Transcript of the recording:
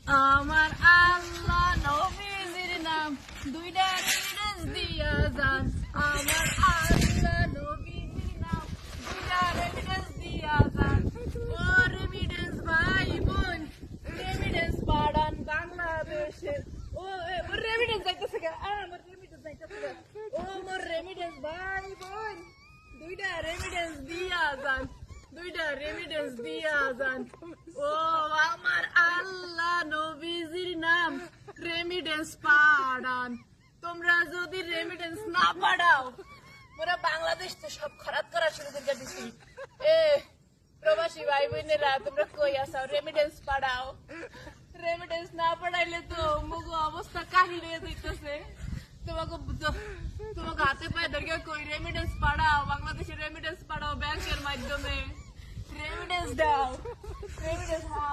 আমার আল্লাহ নবীজির নাম দুইটা রেমিডেন্স দিয়া যান। আমার আল্লাহ নবীজির নাম দুইটা রেমিডেন্স দিয়া যান। ও রেমিডেন্স ভাই বোন, রেমিডেন্স পাঠান বাংলাদেশের। ও মোর রেমিডেন্স যাইতেছে গা, মোর রেমিডেন্স যাইতেছে গা। ও মোর রেমিডেন্স ভাই বোন, দুইটা রেমিডেন্স দিয়া যান, দুইটা রেমিডেন্স দিয়া যান। ও আমার আল্লাহ নবীজির নাম রেমিডেন্স পাঠান। তোমরা যদি রেমিডেন্স না পাঠাও, মোরা বাংলাদেশ তো সব খারাপ করা শুরু করে দিছি। এ প্রবাসী ভাই বোনেরা, তোমরা কই আসাও? রেমিডেন্স পাঠাও। রেমিডেন্স না পাঠাইলে তো মুগো অবস্থা কাহিল হয়ে যাইতেছে। তোমাকে হাতে পায়ে ধরে কই রেমিডেন্স পাঠাও, বাংলাদেশে রেমিডেন্স পাঠাও ব্যাংকের মাধ্যমে। রেমিডেন্স দাও, রেমিডেন্স